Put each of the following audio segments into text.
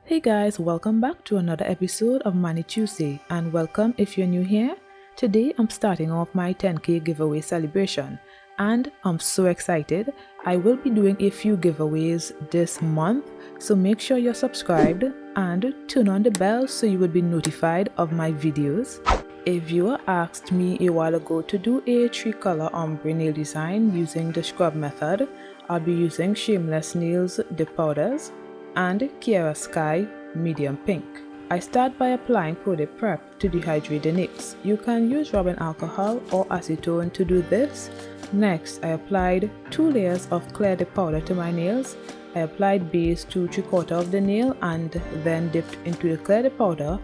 Hey guys, welcome back to another episode of Money Tuesday, and welcome if you're new here. Today I'm starting off my 10k giveaway celebration, and I'm so excited. I will be doing a few giveaways this month, so make sure you're subscribed and turn on the bell so you will be notified of my videos. A viewer asked me a while ago to do a 3-color ombre nail design using the scrub method. I'll be using Shameless nails dip powders and Cherael Sky medium pink. I start by applying Pro Dip Prep to dehydrate the nails. You can use rubbing alcohol or acetone to do this. Next, I applied 2 layers of clear dip powder to my nails. I applied base to 3/4 of the nail and then dipped into the clear dip powder.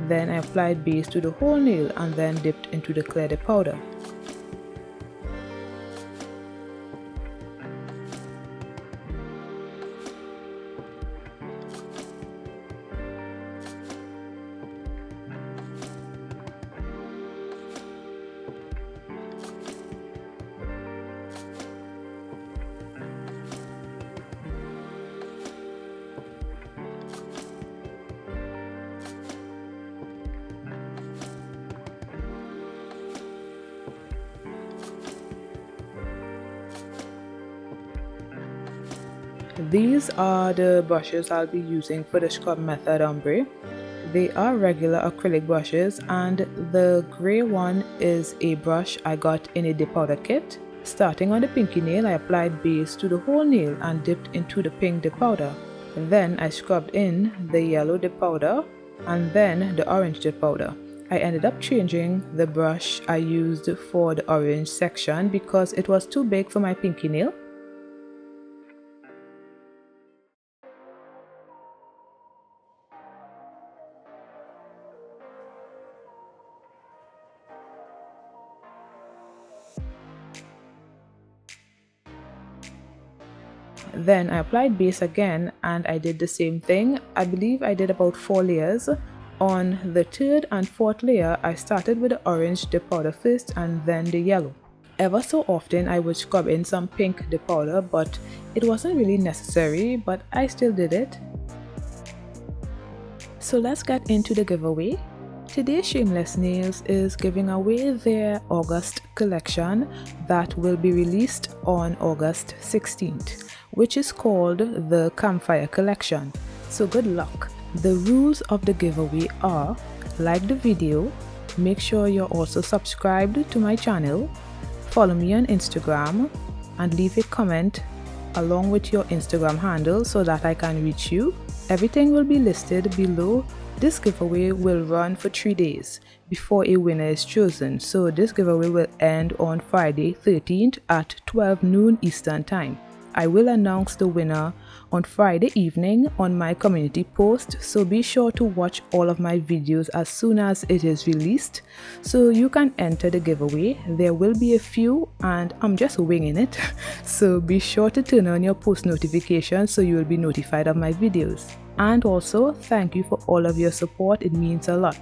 Then I applied base to the whole nail and then dipped into the clear dip powder. These are the brushes I'll be using for the scrub method ombre. They are regular acrylic brushes, and the grey one is a brush I got in a dip powder kit. Starting on the pinky nail, I applied base to the whole nail and dipped into the pink dip powder. Then I scrubbed in the yellow dip powder and then the orange dip powder. I ended up changing the brush I used for the orange section because it was too big for my pinky nail. Then I applied base again and I did the same thing. I believe I did about 4 layers. On the third and fourth layer, I started with the orange dip powder first and then the yellow. Ever so often I would scrub in some pink dip powder, but it wasn't really necessary, but I still did it. So let's get into the giveaway. Today Shameless Nails is giving away their August collection that will be released on August 16th, which is called the Campfire Collection. So good luck. The rules of the giveaway are: like the video, make sure you're also subscribed to my channel, follow me on Instagram, and leave a comment along with your Instagram handle so that I can reach you. Everything will be listed below. This giveaway will run for 3 days before a winner is chosen. So this giveaway will end on Friday 13th at 12 noon Eastern Time. I will announce the winner on Friday evening on my community post, so be sure to watch all of my videos as soon as it is released so you can enter the giveaway. There will be a few and I'm just winging it, so be sure to turn on your post notifications so you will be notified of my videos. And also, thank you for all of your support, it means a lot.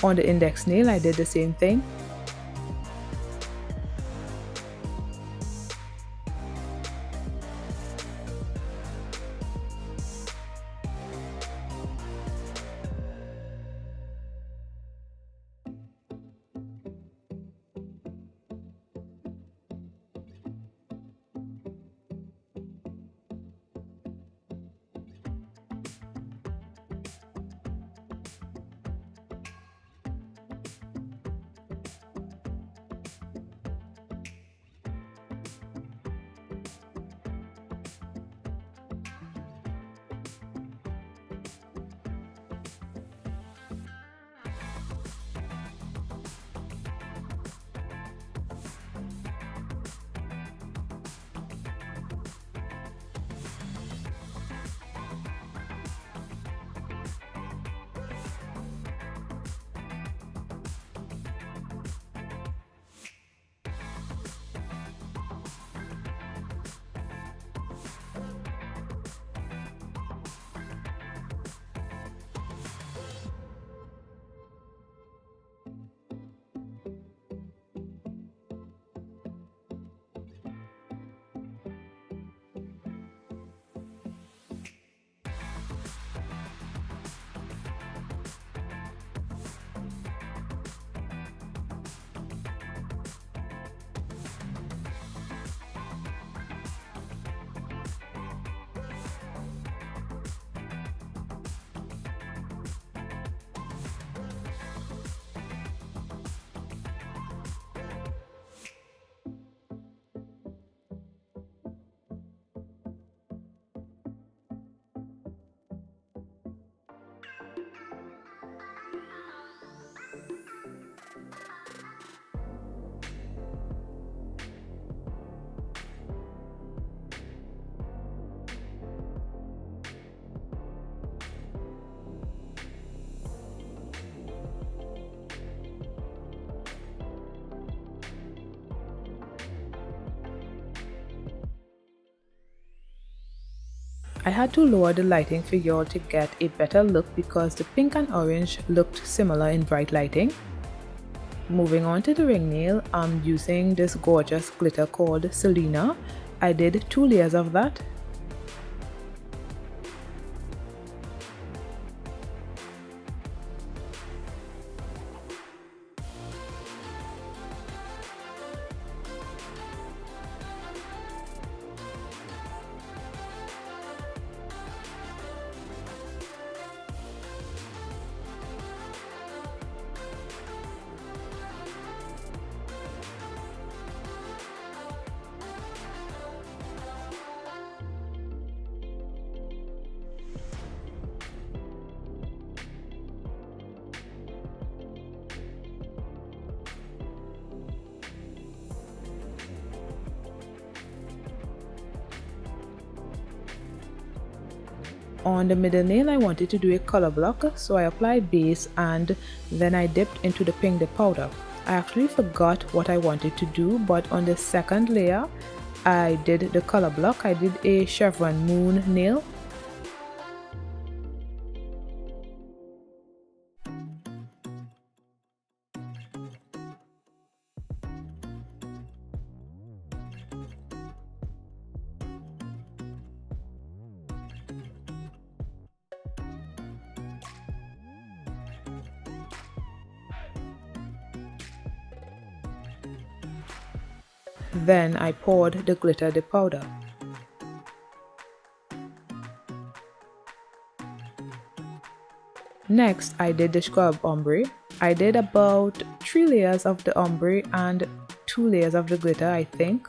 On the index nail, I did the same thing. I had to lower the lighting for y'all to get a better look because the pink and orange looked similar in bright lighting. Moving on to the ring nail, I'm using this gorgeous glitter called Selena. I did 2 layers of that. On the middle nail I wanted to do a color block, so I applied base and then I dipped into the pink dip powder. I actually forgot what I wanted to do, but on the second layer I did the color block. I did a chevron moon nail. Then I poured the glitter dip powder. Next, I did the scrub ombre. I did about 3 layers of the ombre and 2 layers of the glitter, I think.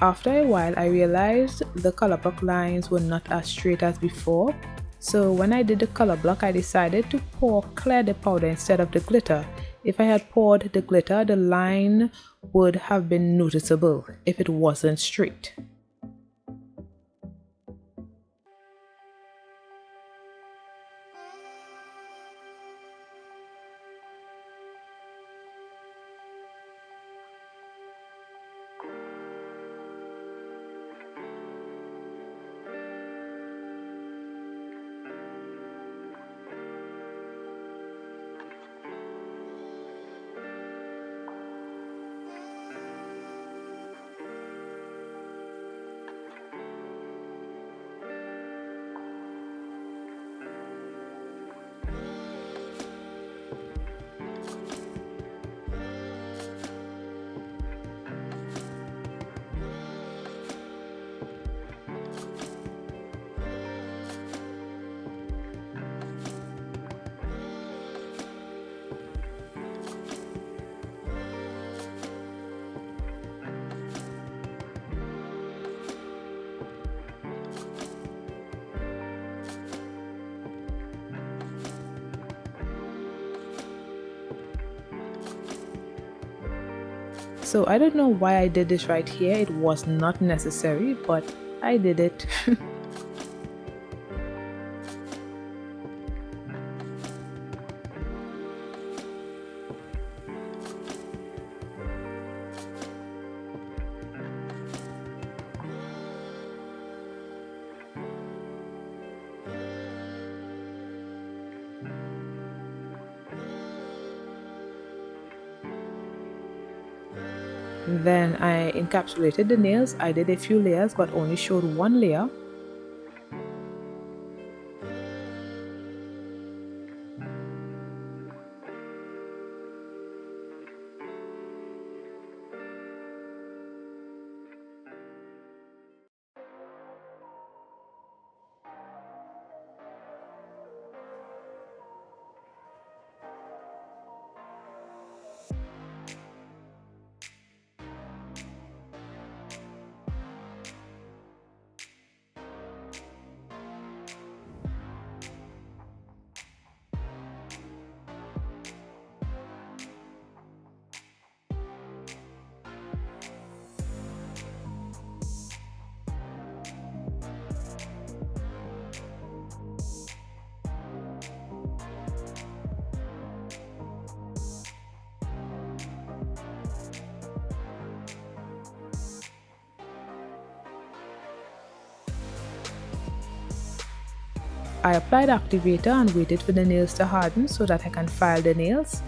After a while, I realized the color block lines were not as straight as before. So when I did the color block, I decided to pour clear dip powder instead of the glitter. If I had poured the glitter, the line would have been noticeable if it wasn't straight. So I don't know why I did this right here. It was not necessary, but I did it. Then I encapsulated the nails. I did a few layers but only showed one layer. I applied activator and waited for the nails to harden so that I can file the nails.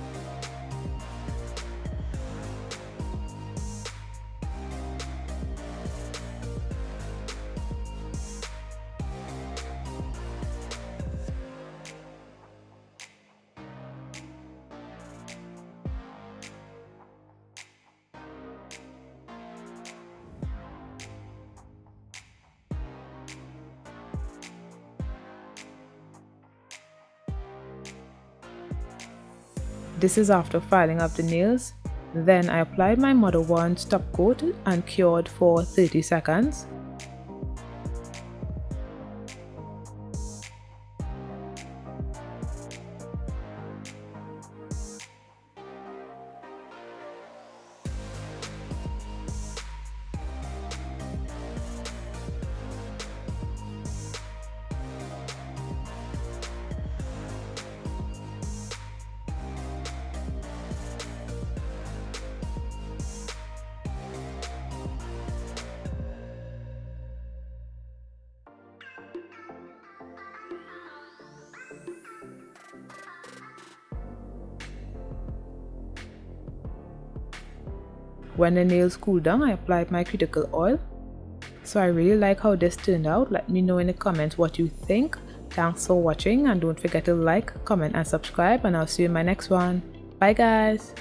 This is after filing up the nails. Then I applied my Mother Wand top coat and cured for 30 seconds. When the nails cooled down, I applied my cuticle oil. So I really like how this turned out. Let me know in the comments what you think. Thanks for watching and don't forget to like, comment and subscribe, and I'll see you in my next one. Bye guys!